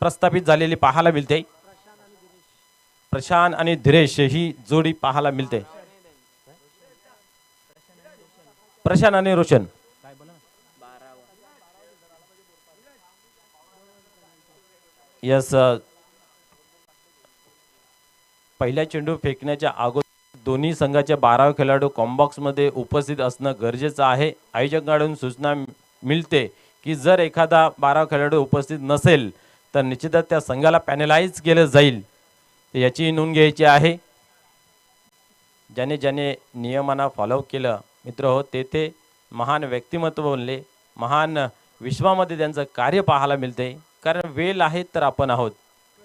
प्रस्थापित झालेली पाहायला मिळते। प्रशांत आणि धीरेश ही जोडी पाहायला मिळते। प्रशांत आणि रोशन यस पहिल्या चेंडू फेकण्याच्या अगोदर दोन्ही संघाच्या 12 खेळाडू कॉम्बॉक्स मध्ये उपस्थित असणं गरजेचं आहे। आयोजकांकडून सूचना मिळते की जर एखादा 12 खेळाडू उपस्थित नसेल तर निश्चितच त्या संघाला पॅनलाइज केलं जाईल। याची नोंद घ्यायची आहे। ज्याने ज्याने नियमांना फॉलो केलं मित्र हो तेथे महान व्यक्तिमत्व बनले। महान विश्वामध्ये त्यांचं कार्य पाहायला मिळते। कारण वेळ आहे तर आपण आहोत।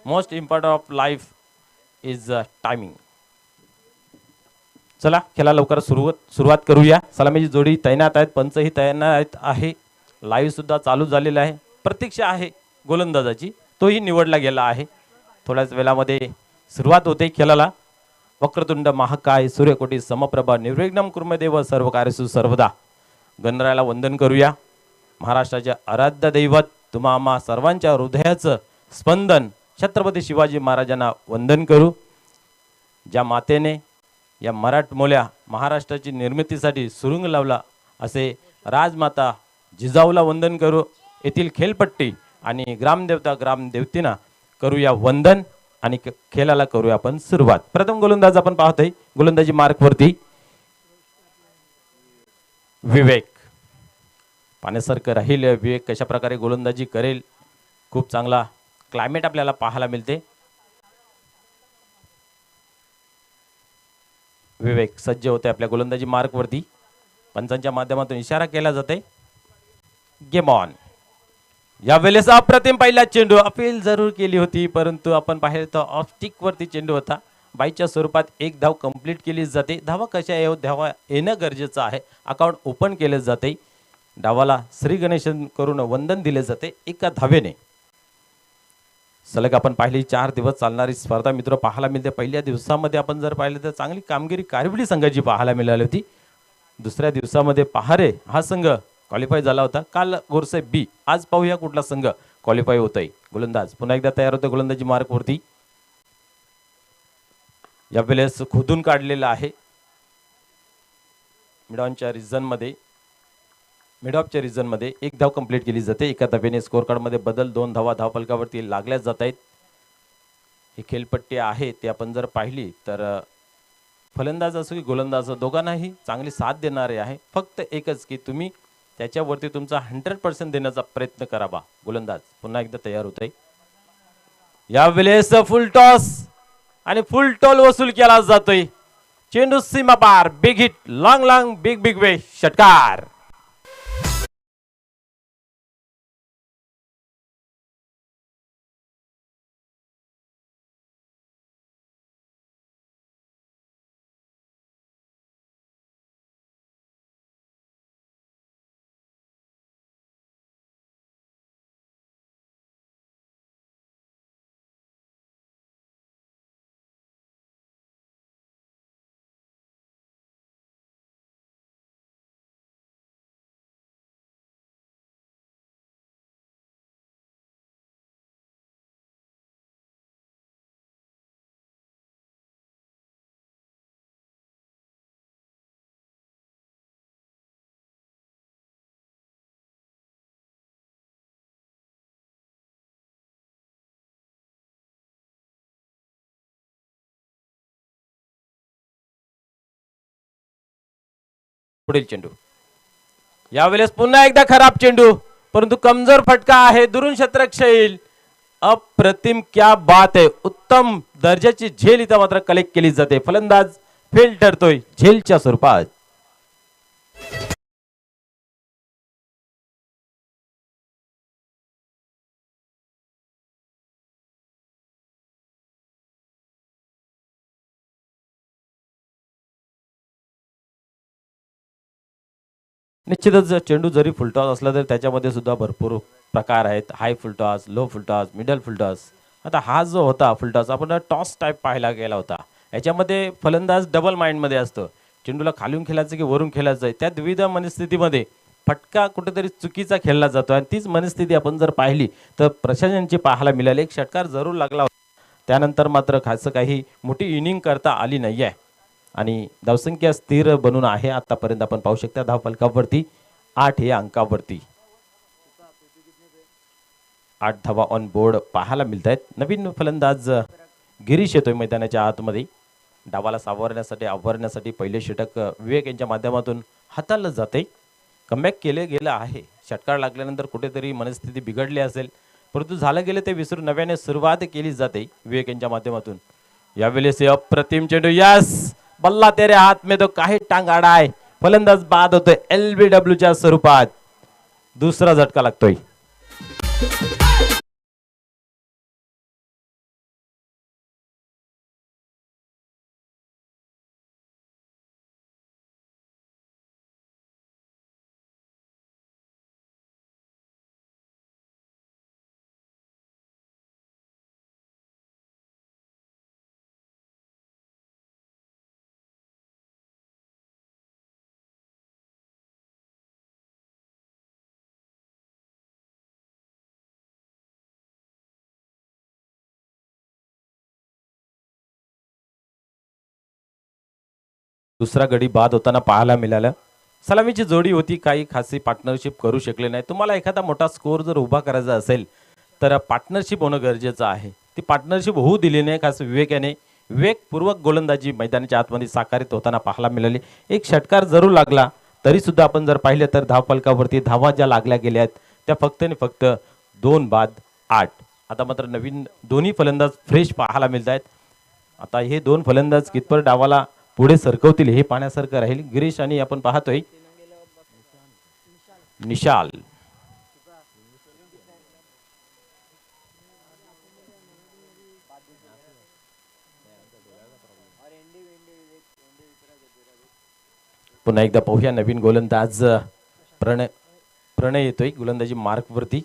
Most important of life is timing. चला खेळा लवकर सुरुवात करूया। सलामीची जोडी तैनात आहेत, पंचही तैनात आहे, लाईव्ह सुद्धा चालू झालेला आहे। प्रतीक्षा आहे गोलंदाजाची, तोही निवडला गेला आहे। थोड्याच वेळामध्ये सुरुवात होते खेळाला। वक्रतुंड महाकाय सूर्यकोटी समप्रभा निर्विघ्नं कुर्मदेव सर्व कार्येषु सर्वदा। गणरायाला वंदन करूया। महाराष्ट्राचे आराध्य दैवत तुम्हा आम्हा सर्वांच्या हृदयाचं स्पंदन छत्रपती शिवाजी महाराजांना वंदन करू। ज्या मातेने या मराठमोळ्या महाराष्ट्राची निर्मितीसाठी सुरुंग लावला असे राजमाता जिजाऊला वंदन करू। येथील खेळपट्टी आणि ग्रामदेवता ग्रामदेवतींना करूया वंदन आणि खेळाला करूया आपण सुरुवात। प्रथम गोलंदाज आपण पाहतोय गोलंदाजी मार्क वरती विवेक। पाण्यासारखं राहील विवेक कशा प्रकारे गोलंदाजी करेल। खूप चांगला क्लायमेट आपल्याला पाहायला मिळते। विवेक सज्ज होते आपल्या गोलंदाजी मार्क वरती। पंचांच्या माध्यमातून इशारा केला जाते गेम ऑन। यावेळेस अप्रतिम पहिला चेंडू अपील जरूर केली होती परंतु आपण पाहिलं तर ऑफ स्टिक वरती चेंडू होता। बाईच्या स्वरूपात एक धाव कंप्लीट केली जाते। धावा कशा येऊ धावा येणं गरजेचं आहे। अकाउंट ओपन केले जाते। डावाला श्री गणेशन करून वंदन दिले जाते एका धावेने। सलग आपण पाहिली 4 दिवस चालणारी स्पर्धा मित्र पाहायला मिळते। पहिल्या दिवसामध्ये आपण जर पाहिलं तर चांगली कामगिरी कारविली संघाची पाहायला मिळाली होती। दुसऱ्या दिवसामध्ये पहारे हा संघ क्वालिफाय झाला होता। काल गोरसे बी। आज पाहूया कुठला संघ क्वालिफाय होतोय। गोलंदाज पुन्हा एकदा तयार होते गोलंदाजी मार्क वरती। यावेळेस खोदून काढलेला आहे मिडॉनच्या रिजन मध्ये एक धाव कंप्लीट केली जाते। एका धावेने स्कोर कार्ड मध्ये बदल 2 धावा धावफलकावरती लागल्या जात आहेत। ही खेळपट्टी आहे ते आपण जर पाहिली तर फलंदाज असो की गोलंदाज दोघांनाही चांगली साथ देणारे आहे। फक्त एकच की तुम्ही त्याच्यावरती तुमचा 100% देण्याचा प्रयत्न करावा। गोलंदाज पुन्हा एकदा तयार होतोय। यावेळेस फुल टॉस आणि फुल टोल वसूल केला जातोय। चेंडू सीमा पार big hit long big way षटकार। पुढील चेंडू यावेळेस पुन्हा एकदा खराब चेंडू परंतु कमजोर फटका आहे। दुरून क्षेत्ररक्षक येईल। अप्रतिम क्या बात है। उत्तम दर्जाची झेल इथं मात्र कलेक्ट केली जाते। फलंदाज फेल ठरतोय झेलच्या स्वरूपात। निश्चितच चेंडू जरी फुलटॉस असला तर त्याच्यामध्ये सुद्धा भरपूर प्रकार आहेत। High full toss, low full toss, middle full toss. आता हा जो होता फुलटॉस आपण टॉस टाइप पाहायला गेला होता। याच्यामध्ये फलंदाज डबल माइंड मध्ये असतो। चेंडूला खालून खेळायचं की वरून खेळायचं त्या द्विधा मनस्थितीमध्ये फटका कुठेतरी चुकीचा खेळला जातो आणि तीच मनस्थिती आपण जर पाहिली तर प्रशासनाची पाहायला मिळाली. एक षटकार जरूर लागला होता, त्यानंतर मात्र खास काही मोठी इनिंग करता आली नाही आहे आणि धावसंख्या स्थिर बनून आहे आतापर्यंत. आपण पाहू शकता धावफलकावरती 8 या अंकावरती 8 धावा ऑन बोर्ड पाहायला मिळत आहेत. नवीन फलंदाज गिरीश येतोय मैदानाच्या आतमध्ये. डावाला आवरण्यासाठी पहिले षटक विवेक यांच्या माध्यमातून हाताळलं जाते. कमबॅक केले गेलं आहे. षटकार लागल्यानंतर कुठेतरी मनस्थिती बिघडली असेल, परंतु झालं गेलं ते विसरून नव्याने सुरुवात केली जाते विवेक यांच्या माध्यमातून. यावेळेस अप्रतिम चेंडू, यस बल्ला तेरे हात में तो काही टांग आडा आहे. फलंदाज बाद होतोय LBW च्या स्वरूपात. दुसरा झटका लागतोय. दुसरा गडी बाद होताना पाहायला मिळालं. सलामीची जोडी होती, काही खासी पार्टनरशिप करू शकले नाही. तुम्हाला एखादा मोठा स्कोर जर उभा करायचा असेल तर पार्टनरशिप होणं गरजेचं आहे. ती पार्टनरशिप होऊ दिली नाही. खास विवेकाने विवेकपूर्वक गोलंदाजी मैदानाच्या आतमध्ये साकारित होताना पाहायला मिळाली. एक षटकार जरूर लागला तरी सुद्धा आपण जर पाहिलं तर धावफलकावरती धावा ज्या लागल्या गेल्या आहेत त्या फक्त आणि फक्त 2 बाद 8. आता मात्र नवीन दोन्ही फलंदाज फ्रेश पाहायला मिळत आहेत. आता हे 2 फलंदाज कितपर डावाला पुढे सरकवतील हे पाहण्यासारखं राहील. गिरीश आणि आपण पाहतोय निशाल. पुन्हा एकदा पाहूया नवीन गोलंदाज प्रणय येतोय गोलंदाजी मार्क वरती.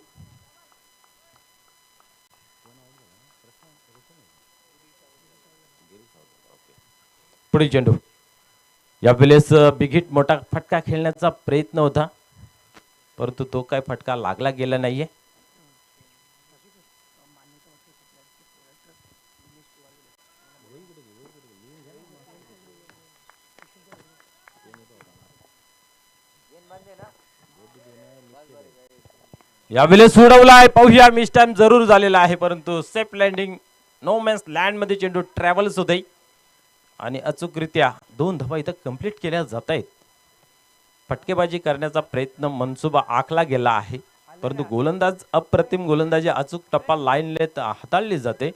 पुढे चेंडू, यावेळेस बिग हिट मोठा फटका खेळण्याचा प्रयत्न होता, परंतु तो काय फटका लागला गेला नाहीये. यावेळेस उडवलाय, पाहूया मिस टाइम जरूर झालेला आहे, परंतु safe landing no man's land मध्ये चेंडू ट्रॅव्हल्स होते आणि अचूकरित्या 2 धावा इथं कंप्लीट केल्या जात आहेत. फटकेबाजी करण्याचा प्रयत्न मनसुबा आखला गेला आहे, परंतु गोलंदाज अप्रतिम गोलंदाजी अचूक टप्पा लाईन लेत हाताळली जाते,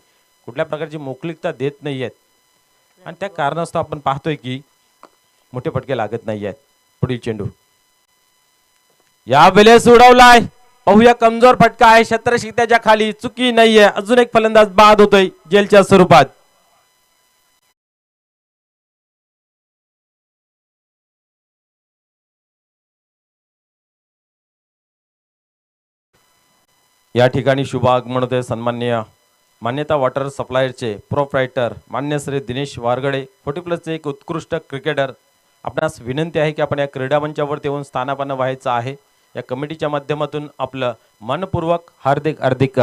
कुठल्या प्रकारची मोकळीकता देत नाहीयेत आणि त्या कारणास्तव आपण पाहतोय की मोठे फटके लागत नाहीयेत. पुढील चेंडू यावेळेस उडवलाय, पाहूया कमजोर फटका आहे, क्षेत्रक्षित्याच्या खाली, चुकी नाहीये. अजून एक फलंदाज बाद होतोय जेलच्या स्वरूपात. या ठिकाणी शुभ आगमन होते सन्माननीय मान्यता वॉटर सप्लायरचे प्रोप्रायटर मान्य श्री दिनेश वारगडे 40+चे एक उत्कृष्ट क्रिकेटर. आपणास विनंती आहे की आपण या क्रीडा मंचावरती येऊन स्थानापन्न व्हायचं आहे. या कमिटीच्या माध्यमातून आपलं मनपूर्वक हार्दिक हार्दिक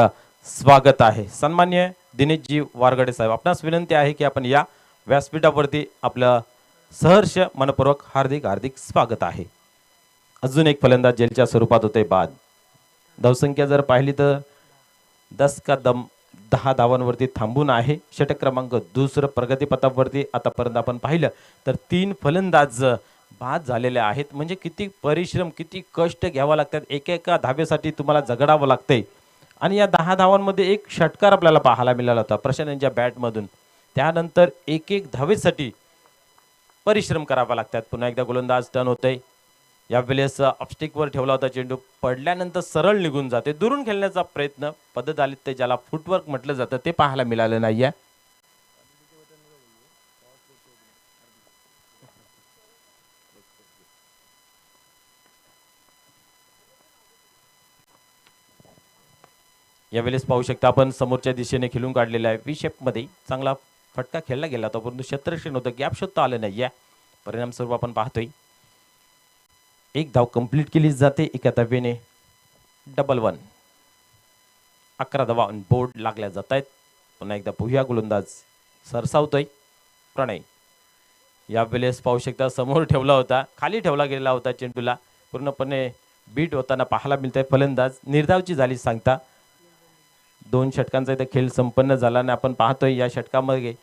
स्वागत आहे. सन्मान्य दिनेशजी वारगडे साहेब, आपणास विनंती आहे की आपण या व्यासपीठावरती आपलं सहर्ष मनपूर्वक हार्दिक हार्दिक स्वागत आहे. अजून एक फलंदाज जेलच्या स्वरूपात होते बाद. धावसंख्या जर पाहिली तर 10 धावांवरती थांबून आहे. षटक क्रमांक 2 प्रगतीपथावरती आतापर्यंत आपण पाहिलं तर 3 फलंदाज बाद झालेले आहेत. म्हणजे किती परिश्रम, किती कष्ट घ्यावं लागतात, एकेका धावेसाठी तुम्हाला झगडावं लागतंय. आणि या 10 धावांमध्ये एक षटकार आपल्याला पाहायला मिळाला होता प्रशांत यांच्या बॅटमधून. त्यानंतर एक धावेसाठी परिश्रम करावा लागतात. पुन्हा एकदा गोलंदाज टर्न होतंय. यावेळेस ऑफस्टिकवर ठेवला होता चेंडू, पडल्यानंतर सरळ निघून जाते. दुरून खेळण्याचा प्रयत्न पद्धत आली ते ज्याला फुटवर्क म्हटलं जातं ते पाहायला मिळालं नाहीये. यावेळेस पाहू शकता आपण समोरच्या दिशेने खेळून काढलेला आहे. व्ही शेप मध्ये चांगला फटका खेळला गेला होता, परंतु क्षेत्ररक्षण होतं, गॅप शोधता आलं नाहीये. परिणाम स्वरूप आपण पाहतोय एक धाव कंप्लीट केली जाते एका धावेने. डबल 1. 11 धावा ऑन बोर्ड लागल्या जात आहेत. पुन्हा एकदा पुह्या गोलंदाज सरसावतोय प्रणय. यावेळेस पाहू शकता समोर ठेवला होता, खाली ठेवला गेलेला होता चेंडूला, पूर्णपणे बीट होताना पाहायला मिळतंय. फलंदाज निर्धावची झाली सांगता. 2 षटकांचा इथे खेळ संपन्न झाला आणि आपण पाहतोय या षटकामध्ये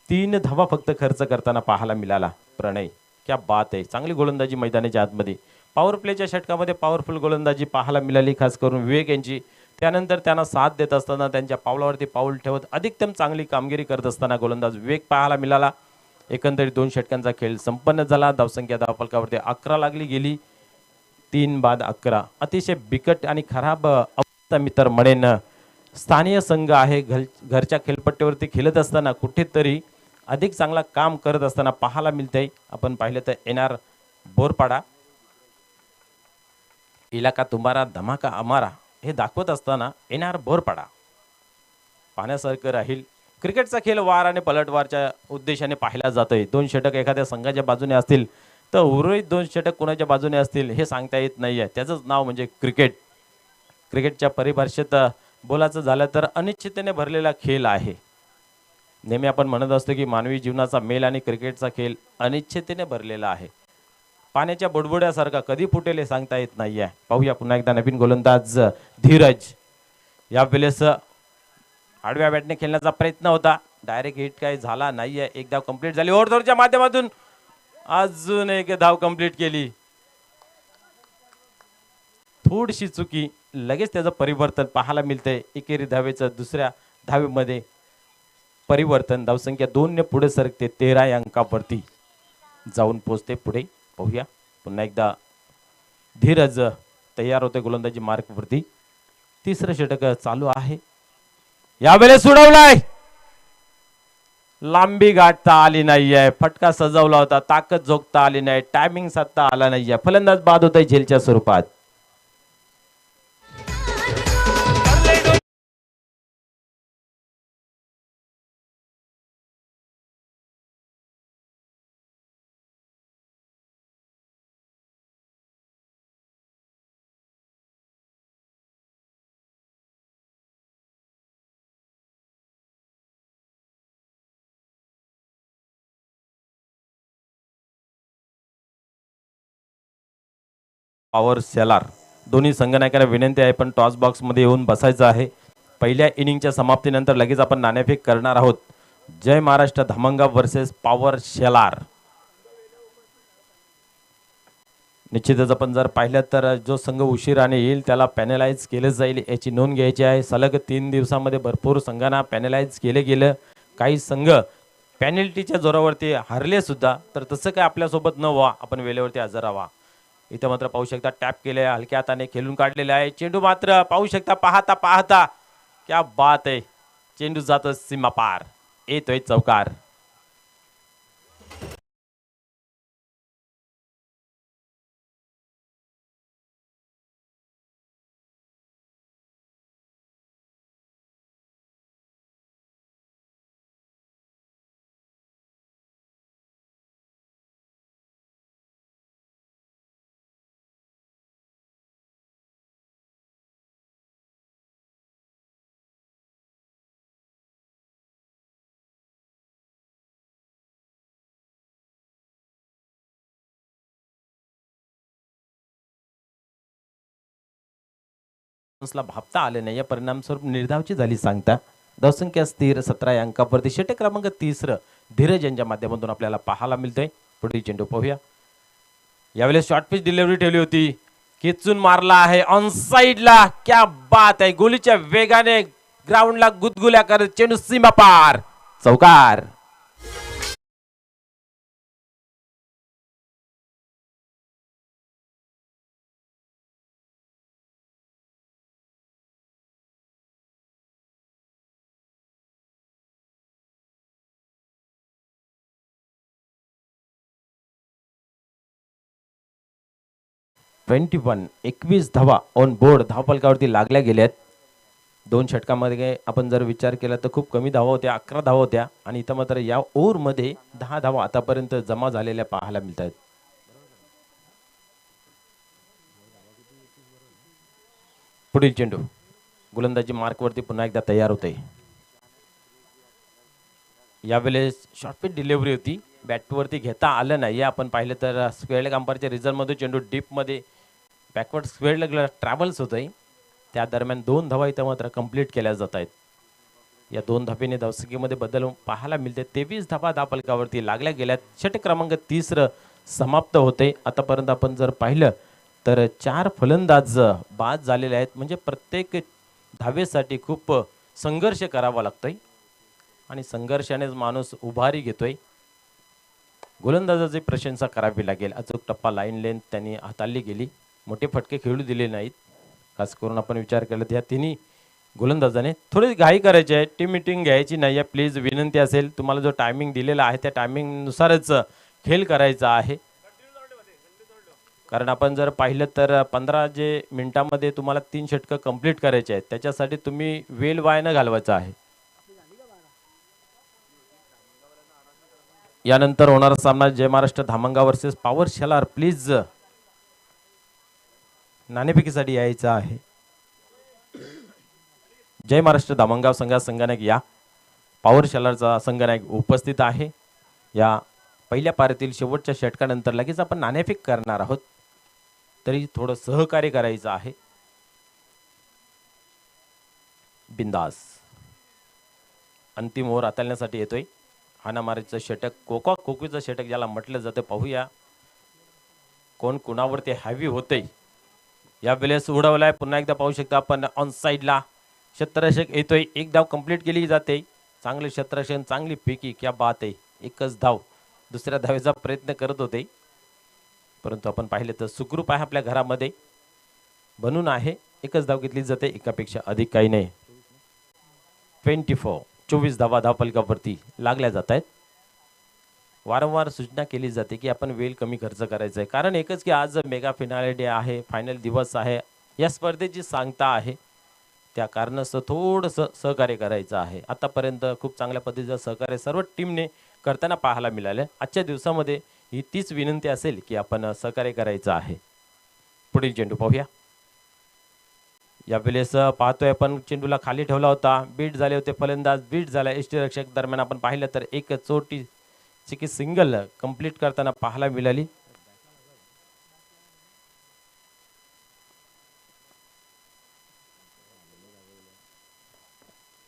3 धावा फक्त खर्च करताना पाहायला मिळाला प्रणय. क्या बात आहे, चांगली गोलंदाजी मैदानाच्या आतमध्ये. पॉवर प्लेच्या षटकामध्ये पॉवरफुल गोलंदाजी पाहायला मिळाली, खास करून विवेक यांची. त्यानंतर त्यांना साथ देत असताना त्यांच्या पावलावरती पाऊल ठेवत अधिकतम चांगली कामगिरी करत असताना गोलंदाज विवेक पाहायला मिळाला. एकंदरीत 2 षटकांचा खेळ संपन्न झाला. धावसंख्या धावफलकावरती 11 लागली गेली. 3 बाद 11. अतिशय बिकट आणि खराब अवस्था मित्र म्हणेन. स्थानीय संघ आहे, घरच्या खेळपट्टीवरती खेळत असताना कुठेतरी अधिक चांगला काम करत असताना पाहायला मिळते. आपण पाहिलं तर एनआर बोरपाडा इलाका तुम्हारा धमाका अमारा हे दाखवत असताना एनआर बोरपाडा पाहण्यासारखं राहील. क्रिकेटचा खेळ वार आणि पलटवारच्या उद्देशाने पाहिला जातोय. 2 षटक एखाद्या संघाच्या बाजूने असतील तर उर्वरित 2 षटक कोणाच्या बाजूने असतील हे सांगता येत नाहीये. त्याचंच नाव म्हणजे क्रिकेट. क्रिकेटच्या परिभाषेत बोलायचं झालं तर अनिश्चिततेने भरलेला खेळ आहे. नेहमी आपण म्हणत असतो की मानवी जीवनाचा मेल आणि क्रिकेटचा खेळ अनिश्चिततेने भरलेला आहे. पाण्याच्या बुडबुड्यासारखा कधी फुटेल हे सांगता येत नाहीये. पाहूया पुन्हा एकदा नवीन गोलंदाज धीरज. यावेळेस आडव्या बॅटने खेळण्याचा प्रयत्न होता, डायरेक्ट हिट काही झाला नाहीये. एक धाव कंप्लीट झाली. ओव्हरच्या माध्यमातून अजून एक धाव कंप्लीट केली. थोडीशी चुकी, लगेच त्याचं परिवर्तन पाहायला मिळतंय. एकेरी धावेचं दुसऱ्या धावेमध्ये परिवर्तन. धावसंख्या 2 ने पुढे सरकते. 13 या अंकावरती जाऊन पोहोचते. पुढे पाहूया पुन्हा एकदा धीरज तयार होते गोलंदाजी मार्कवरती. तिसरं षटक चालू आहे. यावेळेस उडवलाय, लांबी गाठता आली नाहीये. फटका सजवला होता, ताकद झोकता आली नाही, टायमिंग साधता आला नाहीये. फलंदाज बाद होत आहे झेलच्या स्वरूपात. पॉवर सेलार दोन्ही संघनायकांना विनंती आहे पण टॉस बॉक्स मध्ये येऊन बसायचं आहे. पहिल्या इनिंगच्या समाप्तीनंतर लगेच आपण नाणेफेक करणार आहोत. जय महाराष्ट्र धमंगा वर्सेस पॉवर शेलार. निश्चितच आपण जर पाहिलं तर जो संघ उशिराने येईल त्याला पॅनलाइज केलं जाईल याची नोंद घ्यायची आहे. सलग 3 दिवसांमध्ये भरपूर संघांना पॅनलाइज केले गेलं. काही संघ पॅनल्टीच्या जोरावरती हरले सुद्धा, तर तसं काय आपल्यासोबत न व्हा, आपण वेळेवरती हजर राहावा. इथं मात्र पाहू शकता टॅप केले, हलक्या हाताने खेळून काढलेले आहे. चेंडू मात्र पाहू शकता पाहता पाहता क्या बात आहे, चेंडू जातो सीमा पार, येतोय चौकार. ला भापता आले नाही, या परिणामस्वरूप निर्धावची झाली सांगता. धावसंख्या स्थिर 17 या अंकावरती. षटक क्रमांक 3 धीरज यांच्या माध्यमातून आपल्याला पाहायला मिळतंय. पुढील चेंडू पाहूया. यावेळेस शॉर्ट पिच डिलिव्हरी ठेवली होती, खेचून मारला आहे ऑन साइडला. क्या बात आहे, गोलीच्या वेगाने ग्राउंडला गुदगुल्या करत चेंडू सीमा पार, चौकार. ट्वेंटी 21 धावा ऑन बोर्ड धावफलकावरती लागल्या गेल्यात. 2 षटकामध्ये आपण जर विचार केला तर खूप कमी धावा होत्या, 11 धावा होत्या. आणि इथं मात्र या ओव्हरमध्ये 10 धावा आतापर्यंत जमा झालेल्या पाहायला मिळतात. पुढील चेंडू गोलंदाजी मार्कवरती पुन्हा एकदा तयार होते. यावेळेस शॉर्टपिच डिलिव्हरी होती, बॅटवरती घेता आलं नाही. आपण पाहिलं तर स्क्वेअर लेग अंपायरच्या रिझल्टमध्ये चेंडू डीपमध्ये बॅकवर्ड स्क्वेअर लेगला ट्रॅव्हल्स होत आहे. त्या दरम्यान 2 धावा इथं मात्र कंप्लीट केल्या जात आहेत. या 2 धावेने धावसंख्येमध्ये बदल पाहायला मिळते. 23 धावा धावफलकावरती लागल्या गेल्यात. षटक क्रमांक 30 समाप्त होते. आतापर्यंत आपण जर पाहिलं तर 4 फलंदाज बाद झालेले आहेत. म्हणजे प्रत्येक धावेसाठी खूप संघर्ष करावा लागतोय आणि संघर्षानेच माणूस उभारी घेतोय. गोलंदाजाची प्रशंसा करावी लागेल. अचूक टप्पा लाईन लेंथ त्यांनी हाताळली गेली. मोठे फटके खेळू दिले नाहीत. खास करून आपण विचार केला तर या तिन्ही गोलंदाजाने थोडी घाई करायची आहे. टीम मीटिंग घ्यायची नाही आहे. प्लीज विनंती असेल, तुम्हाला जो टायमिंग दिलेला आहे त्या टायमिंगनुसारच खेळ करायचा आहे. कारण आपण जर पाहिलं तर 15 मिनिटांमध्ये तुम्हाला 3 षटकं कंप्लीट करायचे आहेत. त्याच्यासाठी तुम्ही वेळ वाया न घालवायचा आहे. यानंतर होणारा सामना Jai Maharashtra Dhamangaon versus power Shelar. Please नाणेफेकीसाठी यायचं आहे. जय महाराष्ट्र धामणगाव संघनायक या पॉवर शेलारचा संघनायक उपस्थित आहे. या पहिल्या पारीतील शेवटच्या षटकानंतर लगेच आपण नाणेफेक करणार आहोत, तरी थोडं सहकार्य करायचं आहे. बिंदास अंतिम ओव्हर हाताळण्यासाठी येतोय. हाणामारीचं षटक, कोका कोकीचं षटक ज्याला म्हटलं जातं. पाहूया कोण कुणावरती हॅवी होते. या वेळेस उडवलाय. पुन्हा एकदा पाहू शकता आपण ऑन साईडला क्षेत्ररक्षक येतोय. एक धाव कंप्लीट केली जाते. चांगले क्षेत्ररक्षण, चांगली फेकी, क्या बात आहे. एकच धाव, दुसऱ्या धावेचा प्रयत्न करत होते, परंतु आपण पाहिले तर सुखरूप आहे आपल्या घरामध्ये बनून आहे. एकच धाव घेतली जाते, एकापेक्षा अधिक काही नाही. 24 धावा धावफलकावरती लागल्या जात आहेत. वारंवार सूचना केली जाते की आपण वेळ कमी खर्च करायचा आहे. कारण एकच की आज मेगा फिनाले डे आहे, फायनल दिवस आहे, या स्पर्धेची सांगता आहे. त्या कारणास्तव थोडंसं सहकार्य करायचं आहे. आतापर्यंत खूप चांगल्या पद्धतीचं सहकार्य सर्व टीमने करताना पाहायला मिळाले. आजच्या दिवसामध्ये ही तीच विनंती असेल की आपण सहकार्य करायचं आहे. पुढील चेंडू पाहूया. यावेळेस पाहतोय आपण चेंडूला खाली ठेवला होता, बीट झाले होते फलंदाज, बीट झाला यष्टीरक्षक. दरम्यान आपण पाहिलं तर एक चोटीची की सिंगल कंप्लीट करताना पाहायला मिळाली.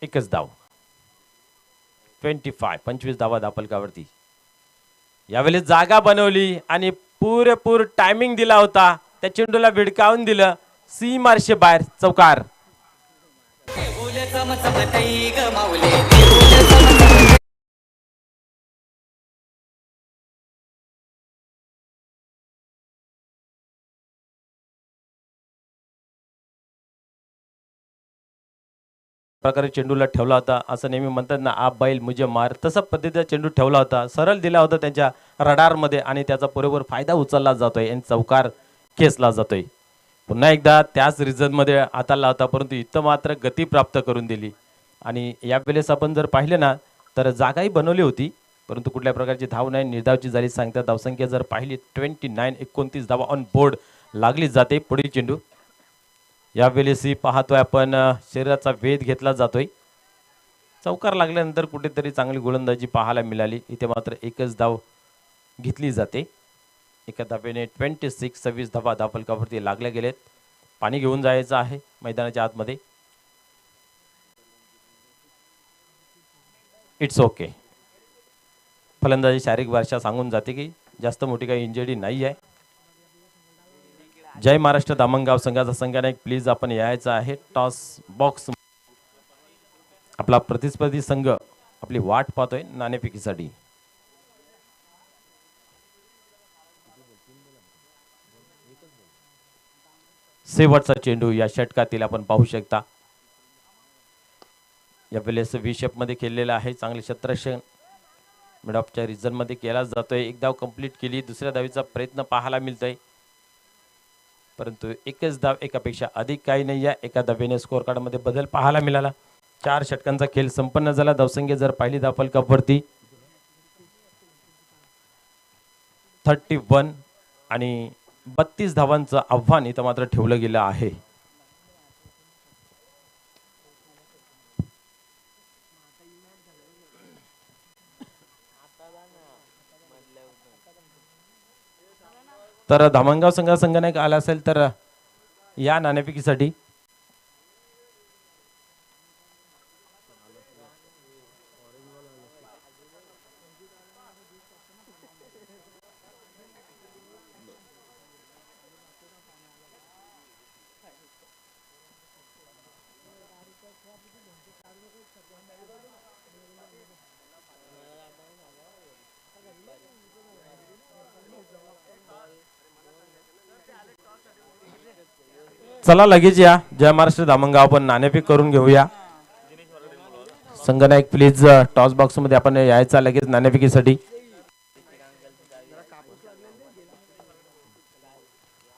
एकच धाव. 25 धावा धावफलकावरती. यावेळेस जागा बनवली आणि पुरेपूर टायमिंग दिला होता. त्या चेंडूला भिडकावून दिलं. सी मार्शे बाहेर, चौकार. प्रकारे चेंडूला ठेवला होता. असं नेहमी म्हणतात ना, आप बैल मुझे मार, तसा पद्धतीचा चेंडू ठेवला होता, सरळ दिला होता त्यांच्या रडारमध्ये आणि त्याचा पुरेपूर फायदा उचलला जातोय आणि चौकार खेचला जातोय. पुन्हा एकदा त्याच रिझनमध्ये हाताळला होता, परंतु इथं मात्र गती प्राप्त करून दिली. आणि यावेळेस आपण जर पाहिलं ना तर जागाही बनवली होती, परंतु कुठल्या प्रकारची धाव नाही, निर्धावची झाली. सांगता धावसंख्या जर पाहिली 29 धावा ऑन बोर्ड लागली जाते. पुढील चेंडू. यावेळेसही पाहतोय आपण शरीराचा वेध घेतला जातोय. चौकार लागल्यानंतर कुठेतरी चांगली गोलंदाजी पाहायला मिळाली. इथे मात्र एकच धाव घेतली जाते. एका धावेने 26 धावा धावफलकावरती लागल्या गेलेत. पाणी घेऊन जायचं आहे मैदानाच्या आतमध्ये. It's okay. फलंदाजी शारीरिक वर्षा सांगून जाते की जास्त मोठी काही इंजरी नाही आहे. जय महाराष्ट्र धामणगाव संघाचा संघनायक प्लीज आपण यायचं आहे टॉस बॉक्स. आपला प्रतिस्पर्धी संघ आपली वाट पाहतोय नाणेफेकीसाठी. शेवटचा चेंडू या षटकातील आपण पाहू शकता. या वेळेस विशेप मध्ये खेळलेला आहे. चांगले क्षेत्ररक्षण मिड ऑफच्या रिजन मध्ये केला जातोय. एक धाव कंप्लीट केली. दुसऱ्या धावीचा प्रयत्न पाहायला मिळतोय, परंतु एकच धाव, एकापेक्षा अधिक काही नाही आहे. एका धावेने स्कोअर कार्ड मध्ये बदल पाहायला मिळाला. 4 षटकांचा खेळ संपन्न झाला. धावसंख्या जर पाहिली धावफलकावरती 31 आणि 32 धावांचं आव्हान इथं मात्र ठेवलं गेलं आहे. तर धामणगाव संघानायक आला असेल तर या नाणेफेकीसाठी. चला लगेच या. जय महाराष्ट्र धामणगाव आपण नाणेफेक करून घेऊया. संघनायक प्लीज टॉस बॉक्स मध्ये आपण यायचा लगेच नाणेफेकीसाठी.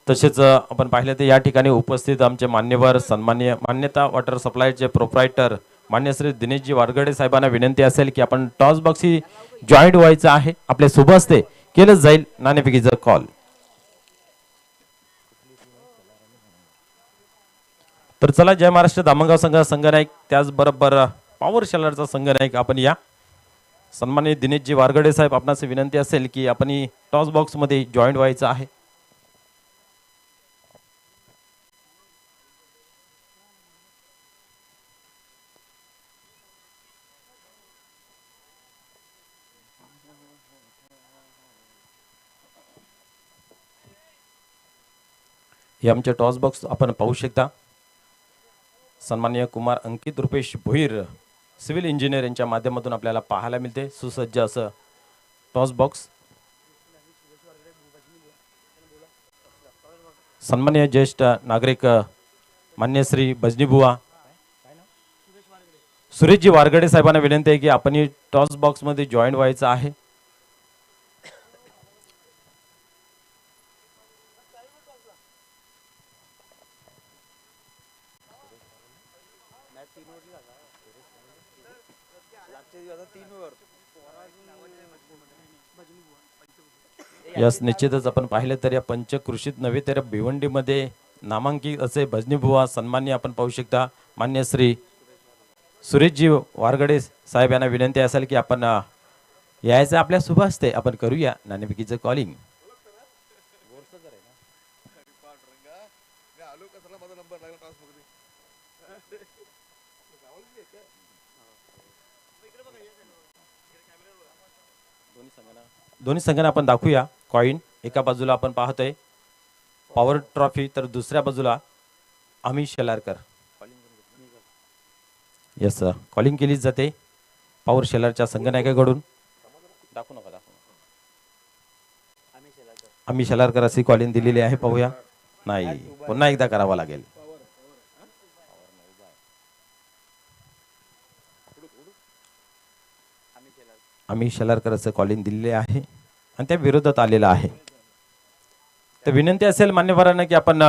तसेच आपण पाहिले तर या ठिकाणी उपस्थित आमचे मान्यवर सन्माननीय मान्यता वॉटर सप्लायचे प्रोप्रायटर मान्य श्री दिनेशजी वारगडे साहेबांना विनंती असेल की आपण टॉस बॉक्स ही जॉईंट व्हायचं आहे. आपले शुभ हस्ते केलं जाईल नाणेफेकीचा कॉल. तर चला जय महाराष्ट्र धामणगाव संघनायक त्याचबरोबर पॉवर शेलरचा संघनायक आपण या. सन्माननीय दिनेशजी वारगडे साहेब आपणास विनंती असेल की आपण टॉस बॉक्स मध्ये जॉईंट व्हायचं आहे. हे आमचे टॉस बॉक्स आपण पाहू शकता. सन्माननीय कुमार अंकित रुपेश भोईर सिव्हिल इंजिनियर यांच्या माध्यमातून आपल्याला पाहायला मिळते सुसज्ज असं टॉस बॉक्स. सन्माननीय ज्येष्ठ नागरिक मान्य श्री भजनीबुवा सुरेशजी वारगडे साहेबांना विनंती आहे की आपण टॉस बॉक्स मध्ये जॉईन व्हायचं आहे. यास निश्चितच आपण पाहिले तर या पंचकृषीत नव्हे तर भिवंडीमध्ये नामांकित असे भजनीबुवा सन्मान्य आपण पाहू शकता मान्य श्री सुरेशजी वारगडे साहेब यांना विनंती असेल की आपण यायचं आपल्या शुभ हस्ते आपण करूया नाणेफेकीचं कॉलिंग. दोन्ही संघांना आपण दाखवूया कॉइन. एका बाजूला आपण पाहतोय पॉवर ट्रॉफी तर दुसऱ्या बाजूला अमित शेलारकर. यस कॉलिंग केली जाते पॉवर शेलारच्या संघनायकाकडून. दाखवू नका अमित शेलारकर अशी कॉलिंग दिलेली आहे. पाहूया. नाही पुन्हा एकदा करावा लागेल. अमित शेलारकर असं कॉलिंग दिलेले आहे आणि त्या विरोधात आलेला आहे. तर विनंती असेल मान्यवरांना की आपण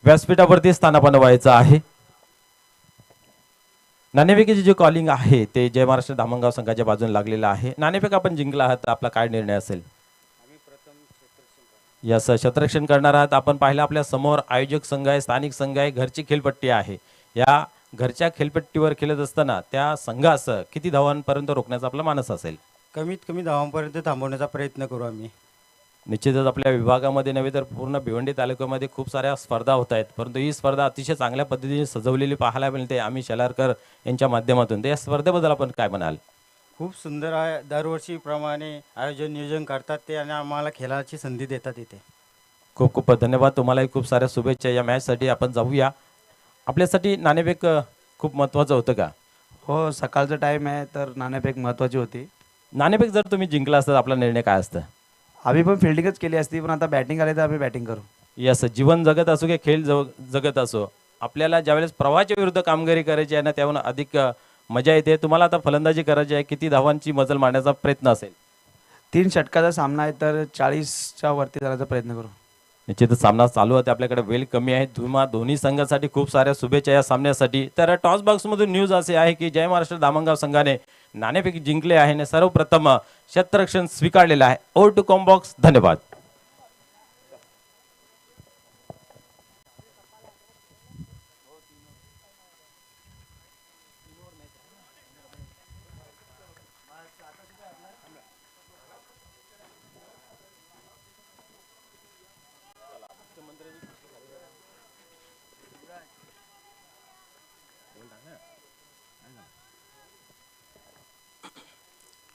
व्यासपीठावरती स्थानापन्न व्हायचं आहे. नाणेफेकीचे जे कॉलिंग आहे ते जय महाराष्ट्र धामणगाव संघाच्या बाजूने लागलेलं आहे. नाणेफेक आपण जिंकला आहात आपला काय निर्णय असेल? यास क्षेत्ररक्षण करणार आहात. आपण पाहिलं आपल्या समोर आयोजक संघ आहे, स्थानिक संघ आहे, घरची खेळपट्टी आहे. या घरच्या खेळपट्टीवर खेळत असताना त्या संघास किती धावांपर्यंत रोखण्याचा आपला मानस असेल? कमीत कमी धावांपर्यंत थांबवण्याचा प्रयत्न करू आम्ही. निश्चितच आपल्या विभागामध्ये नव्हे तर पूर्ण भिवंडी तालुक्यामध्ये खूप साऱ्या स्पर्धा होत आहेत, परंतु ही स्पर्धा अतिशय चांगल्या पद्धतीने सजवलेली पाहायला मिळते आम्ही शेलारकर यांच्या माध्यमातून. तर या स्पर्धेबद्दल आपण काय म्हणाल? खूप सुंदर आहे. दरवर्षीप्रमाणे आयोजन नियोजन करतात ते आणि आम्हाला खेळाची संधी देतात इथे. खूप खूप धन्यवाद. तुम्हालाही खूप साऱ्या शुभेच्छा. या मॅचसाठी आपण जाऊया. आपल्यासाठी नाणेफेक खूप महत्त्वाचं होतं का? हो, सकाळचा टाइम आहे तर नाणेफेक महत्त्वाची होती. नाणेफेक जर तुम्ही जिंकला असता आपला निर्णय काय असतं? आम्ही पण फिल्डिंगच केली असती, पण आता बॅटिंग आली तर आम्ही बॅटिंग करू. यस, जीवन जगत असो की खेळ जगत असो, आपल्याला ज्यावेळेस प्रवाहाच्या विरुद्ध कामगिरी करायची आहे ना त्याहून अधिक मजा येते. तुम्हाला आता फलंदाजी करायची आहे, किती धावांची मजल मारण्याचा प्रयत्न असेल? 3 षटकाचा सामना आहे तर 40च्या वरती जाण्याचा प्रयत्न करू. निश्चितच सामना चालू आहे. आपल्याकडे वेळ कमी आहे. तुम्हा दोन्ही संघासाठी खूप साऱ्या शुभेच्छा या सामन्यासाठी. तर टॉस बॉक्स मधून न्यूज असे आहे की जय महाराष्ट्र धामणगाव संघाने नाणेफेक जिंकले आहे आणि सर्वप्रथम क्षेत्ररक्षण स्वीकारलेलं आहे. Over to comm box. धन्यवाद.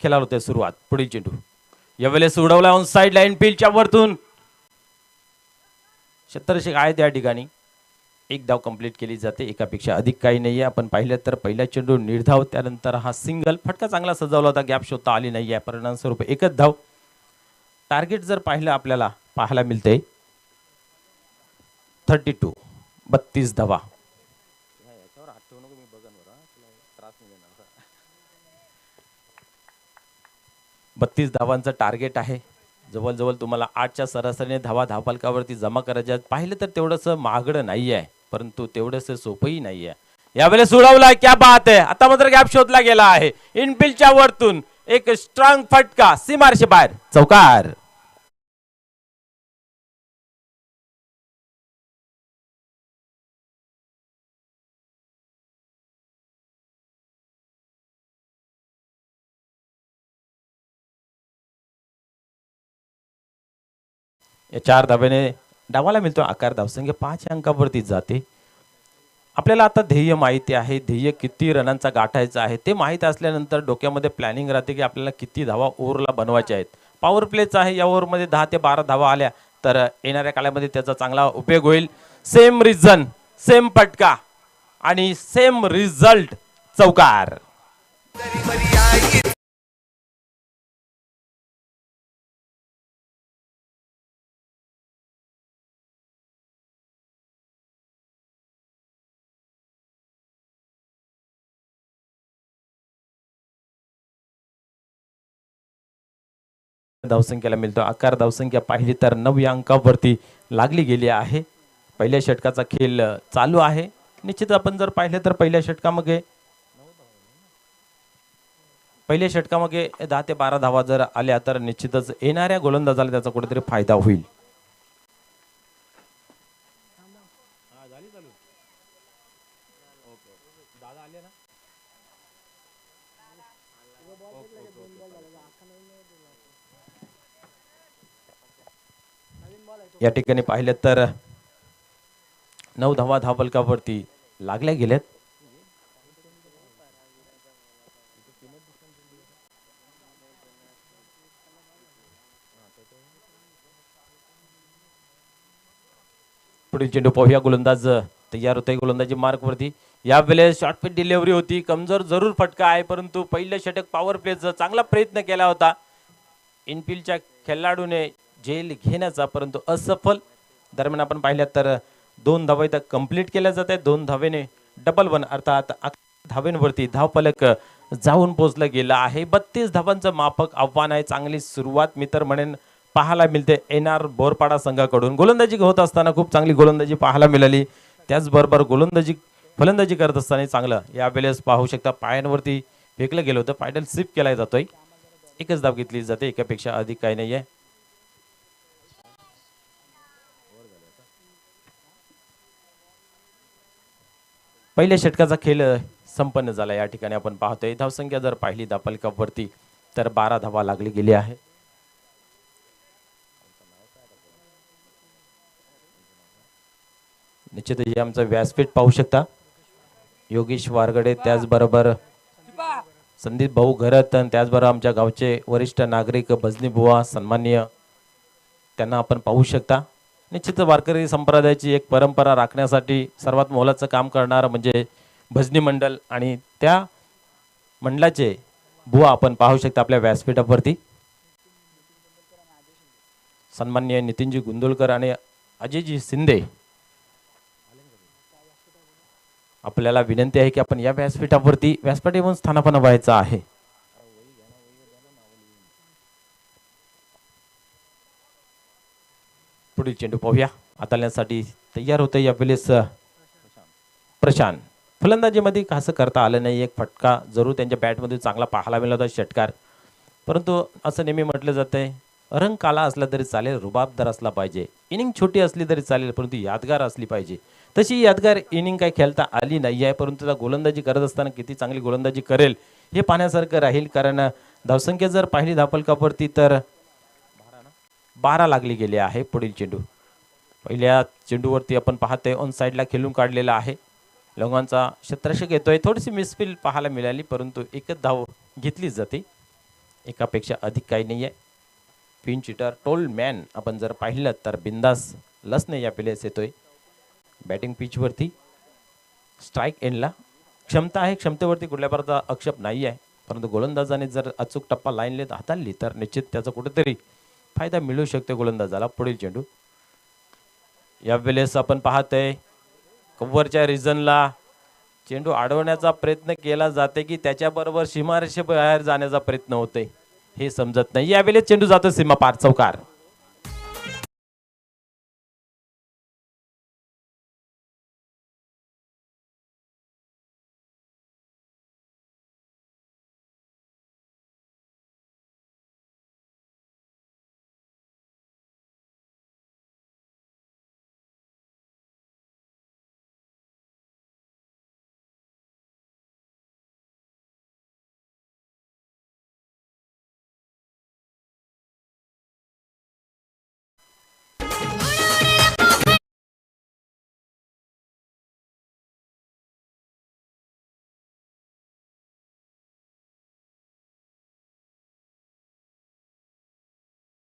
खेळाला होते सुरुवात. पुढील चेंडू यावेळेस उडवला ऑन साइड लाईन फील्डच्या वरतून. क्षेत्ररक्षक आहे त्या ठिकाणी. एक धाव कंप्लीट केली जाते, एकापेक्षा अधिक काही नाहीये. आपण पाहिलं तर पहिला चेंडू निर्धाव, त्यानंतर हा सिंगल. फटका चांगला सजवला होता, गॅप शोधता आली नाहीये. परिणामस्वरूप एकच धाव. टार्गेट जर पाहिलं आपल्याला पाहायला मिळते 32, 32 धावा. 32 धावांचं टार्गेट आहे. जवळजवळ तुम्हाला 8च्या सरासरीने धावा धावफलकावरती जमा करायच्या. पाहिलं तर तेवढंसं महागडं नाही आहे, परंतु तेवढंसं सोपंही नाही आहे. यावेळेस उडवलाय, क्या बात आहे. आता मात्र गॅप शोधला गेला आहे. इनफिल्डच्या वरतून एक स्ट्रॉंग फटका, सीमारेषे बाहेर, चौकार. या 4 धाब्याने डावाला मिळतो आकार. धावसंख्या 5 अंकावरती जाते. आपल्याला आता ध्येय माहिती आहे, ध्येय किती रनांचा गाठायचा आहे ते माहीत असल्यानंतर डोक्यामध्ये प्लॅनिंग राहते की आपल्याला किती धावा ओव्हरला बनवायच्या आहेत. पॉवर प्लेचा आहे, या ओव्हरमध्ये 10 ते 12 धावा आल्या तर येणाऱ्या काळामध्ये त्याचा चांगला उपयोग होईल. सेम रिझन, सेम फटका आणि सेम रिझल्ट, चौकार. धावसंख्येला मिळतो आकार. धावसंख्या पाहिली तर 9 या अंकावरती लागली गेली आहे. पहिल्या षटकाचा खेळ चालू आहे. निश्चित आपण जर पाहिलं तर पहिल्या षटकामध्ये 10 ते 12 धावा जर आल्या तर निश्चितच येणाऱ्या गोलंदाजाला त्याचा कुठेतरी फायदा होईल. या ठिकाणी पाहिलं तर 9 धावा धावफलकावरती लागल्या गेल्यात. पुढील चेंडू पाहूया. गोलंदाज तयार होते गोलंदाजी मार्क वरती. यावेळेस शॉर्टपिच डिलिव्हरी होती. कमजोर जरूर फटका आहे, परंतु पहिलं षटक पॉवर प्लेचा चांगला प्रयत्न केला होता इनफिल्डच्या खेळाडूने झेल घेण्याचा, परंतु असफल. दरम्यान आपण पाहिल्यात तर 2 धावा इथं कंप्लीट केल्या जात आहेत. 2 धावेने डबल 1 अर्थात 11 धावेंवरती धावफलक जाऊन पोहोचलं गेलं आहे. 32 धावांचं माफक आव्हान आहे. चांगली सुरुवात मी तर म्हणेन पाहायला मिळते एनआर बोरपाडा संघाकडून. गोलंदाजी होत असताना खूप चांगली गोलंदाजी पाहायला मिळाली. त्याचबरोबर फलंदाजी करत असताना चांगलं यावेळेस पाहू शकता पायांवरती फेकलं गेलं होतं. पायडल स्लिप केला जातोय. एकच धाव घेतली जाते, एकापेक्षा अधिक काही नाहीये. पहिल्या षटकाचा खेळ संपन्न झाला. या ठिकाणी आपण पाहतोय धावसंख्या जर पाहिली धावफलकावरती तर 12 धावा लागली गेली आहे. निश्चितच हे आमचं व्यासपीठ पाहू शकता. योगेश वारगडे, त्याचबरोबर संदीप भाऊ घरत, त्याचबरोबर आमच्या गावचे वरिष्ठ नागरिक भजनी बुवा सन्माननीय, त्यांना आपण पाहू शकता. निश्चित वारकरी संप्रदायाची एक परंपरा राखण्यासाठी सर्वात मोलाचं काम करणारं म्हणजे भजनी मंडळ आणि त्या मंडळाचे बुवा आपण पाहू शकता आपल्या व्यासपीठावरती. सन्माननीय नितीनजी गुंदुलकर आणि अजयजी शिंदे, आपल्याला विनंती आहे की आपण या व्यासपीठावरती व्यासपीठ येऊन स्थानापन्न व्हायचं आहे. पुढील चेंडू पाहूया. हाताळण्यासाठी तयार होते यावेळेस प्रशांत. फलंदाजीमध्ये असं करता आलं नाही. एक फटका जरूर त्यांच्या बॅटमध्ये चांगला पाहायला मिळाला होता, षटकार. परंतु असं नेहमी म्हटलं जातंय रंग काला असला तरी चालेल, रुबाबदार असला पाहिजे. इनिंग छोटी असली तरी चालेल, परंतु यादगार असली पाहिजे. तशी यादगार इनिंग काही खेळता आली नाही आहे, परंतु त्या गोलंदाजी करत असताना किती चांगली गोलंदाजी करेल हे पाहण्यासारखं राहील. कारण धावसंख्या जर पाहिली धावफलकावरती तर 12 लागली गेली आहे. पुढील चेंडू पहिल्या चेंडूवरती आपण पाहतोय ऑन साईडला खेळून काढलेला आहे. लंगांचा क्षेत्ररक्षक येतोय. थोडीशी मिसफील पाहायला मिळाली, परंतु एकच धाव घेतली जाते. एकापेक्षा अधिक काही नाही आहे. पिंच हिटर टोल मॅन आपण जर पाहिलं तर बिंदास लसने या वेळेस येतोय बॅटिंग पिचवरती. स्ट्राईक एंडला क्षमता आहे, क्षमतेवरती कुठल्या प्रकारचा आक्षेप नाही आहे, परंतु गोलंदाजाने जर अचूक टप्पा लाईनलेत हाताळली तर निश्चित त्याचा कुठेतरी फायदा मिळू शकतो गोलंदाजाला. पुढील चेंडू यावेळेस आपण पाहतोय कव्हरच्या रिजनला चेंडू अडवण्याचा प्रयत्न केला जाते की त्याच्याबरोबर सीमारेषे बाहेर जाण्याचा प्रयत्न होतोय हे समजत नाही. यावेळेस चेंडू जातो सीमा पार, चौकार.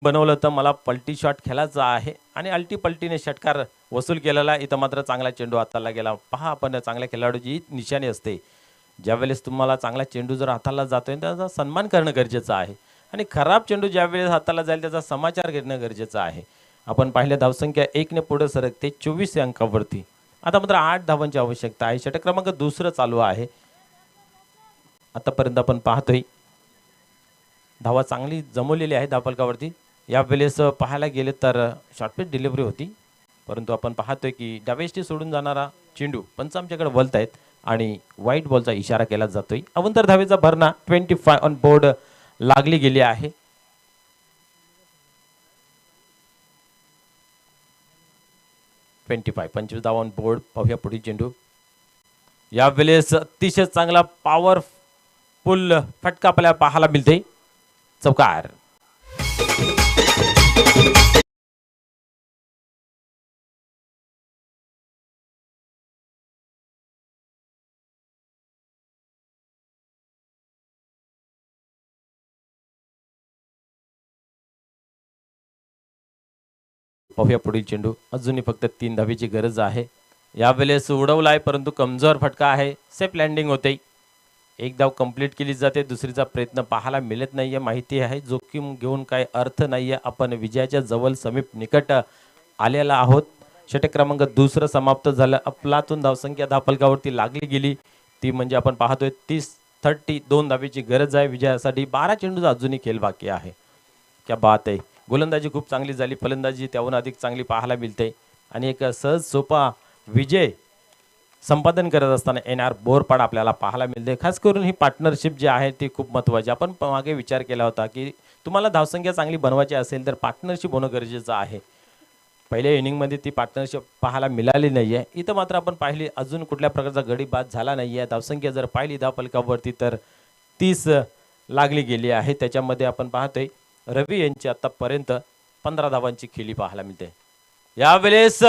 बनवलं तर मला पलटी शॉट खेळायचा आहे आणि अल्टी पलटीने षटकार वसूल केलेला. इथं मात्र चांगला चेंडू हाताला गेला. पहा आपण चांगल्या खेळाडूची निशाणी असते, ज्यावेळेस तुम्हाला चांगला चेंडू जर हाताला जातोय त्याचा सन्मान करणं गरजेचं आहे आणि खराब चेंडू ज्यावेळेस हाताला जाईल त्याचा समाचार घेणं गरजेचं आहे. आपण पाहिलं धावसंख्या 1ने पुढे सरकते 24 अंकावरती. आता मात्र 8 धावांची आवश्यकता आहे. षटक क्रमांक दुसरं चालू आहे. आतापर्यंत आपण पाहतोय धावा चांगली जमवलेली आहे धावफलकावरती. यावेळेस पाहायला गेले तर शॉर्टपिच डिलिव्हरी होती, परंतु आपण पाहतोय की डावेष्टी सोडून जाणारा चेंडू पंच आमच्याकडे वळत आहेत आणि व्हाईट बॉलचा इशारा केला जातोय. अवंतर धावेचा भरणा 25 ऑन बोर्ड लागली गेली आहे. पंचवीस धावा ऑन बोर्ड. पाहूया पुढील चेंडू. यावेळेस अतिशय चांगला पॉवरफुल फटका आपल्याला पाहायला मिळते, चौकार. पाहूया पुढील चेंडू. अजूनही फक्त 3 धावेची गरज आहे. यावेळेस उडवलाय परंतु कमजोर फटका आहे. सेफ लँडिंग होते. एक धाव कंप्लीट केली जाते, दुसरीचा प्रयत्न पाहायला मिळत नाहीये. माहिती आहे जोखीम घेऊन काही अर्थ नाहीये. आपण विजयाच्या जवळ समीप निकट आलेला आहोत. षटक क्रमांक दुसरं समाप्त झालं. अफलातून धावसंख्या धावफलकावरती लागली गेली, ती म्हणजे आपण पाहतोय 30 2 धावेची गरज आहे विजयासाठी. 12 चेंडूचा अजूनही खेळ बाकी आहे. क्या बात आहे. गोलंदाजी खूप चांगली झाली, फलंदाजी त्याहून अधिक चांगली पाहायला मिळते आणि एक सहज सोपा विजय संपादन करत असताना NR बोरपाड आपल्याला पाहायला मिळते. खास करून ही पार्टनरशिप जी आहे ती खूप महत्त्वाची. आपण मागे विचार केला होता की तुम्हाला धावसंख्या चांगली बनवायची असेल तर पार्टनरशिप होणं गरजेचं आहे. पहिल्या इनिंगमध्ये ती पार्टनरशिप पाहायला मिळाली नाही आहे. इथं मात्र आपण पाहिली अजून कुठल्या प्रकारचा गडी बाद झाला नाही आहे. धावसंख्या जर पाहिली धावफलकावरती तर 30 लागली गेली आहे. त्याच्यामध्ये आपण पाहतोय रवी यांची आतापर्यंत 15 धावांची खेळी पाहायला मिळते. यावेळेस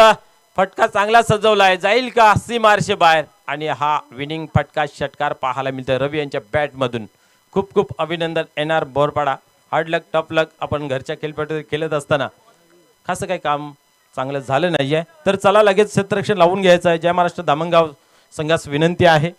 फटका चांगला सजवलाय, जाईल का सीमारेषे बाहेर आणि हा विनिंग फटका षटकार पाहायला मिळतोय रवी यांच्या बॅटमधून. खूप खूप अभिनंदन NR बोरपाडा. हार्ड लक टफ लक. आपण घरच्या खेळपट्टीवर खेळत असताना खास काही काम चांगलं झालं नाहीये तर चला लगेच क्षेत्ररक्षण लावून घ्यायचं आहे. जय महाराष्ट्र धामणगाव संघास विनंती आहे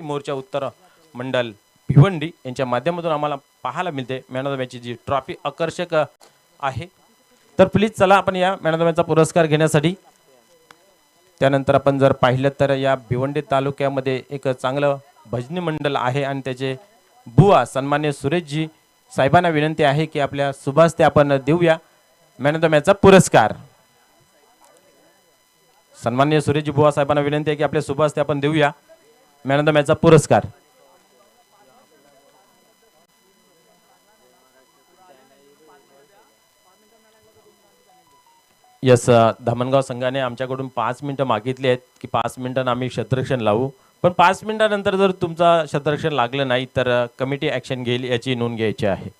मोर्चा उत्तर मंडल भिवंडी यांच्या माध्यमातून आम्हाला पाहायला मिळते मॅन ऑफ द मॅचची जी ट्रॉफी आकर्षक आहे. तर प्लीज चला आपण या मॅन ऑफ द मॅचचा पुरस्कार घेण्यासाठी. त्यानंतर आपण जर पाहिलं तर या भिवंडी तालुक्यामध्ये एक चांगलं भजनी मंडळ आहे आणि त्याचे बुवा सन्मान्य सुरेशजी साहेबांना विनंती आहे की आपल्या सुभाष ते आपण देऊया मॅन ऑफ द मॅचचा पुरस्कार. सन्मान्य सुरेशजी बुवा साहेबांना विनंती आहे की आपल्या सुभाष ते आपण देऊया मॅन ऑफ द मॅचचा पुरस्कार. यस, धामणगाव संघाने आमच्याकडून 5 मिनिटं मागितली आहेत की 5 मिनिटांना आम्ही क्षेत्ररक्षण लावू, पण 5 मिनिटानंतर जर तुमचा क्षेत्ररक्षण लागलं नाही तर कमिटी ॲक्शन घेईल याची नोंद घ्यायची आहे.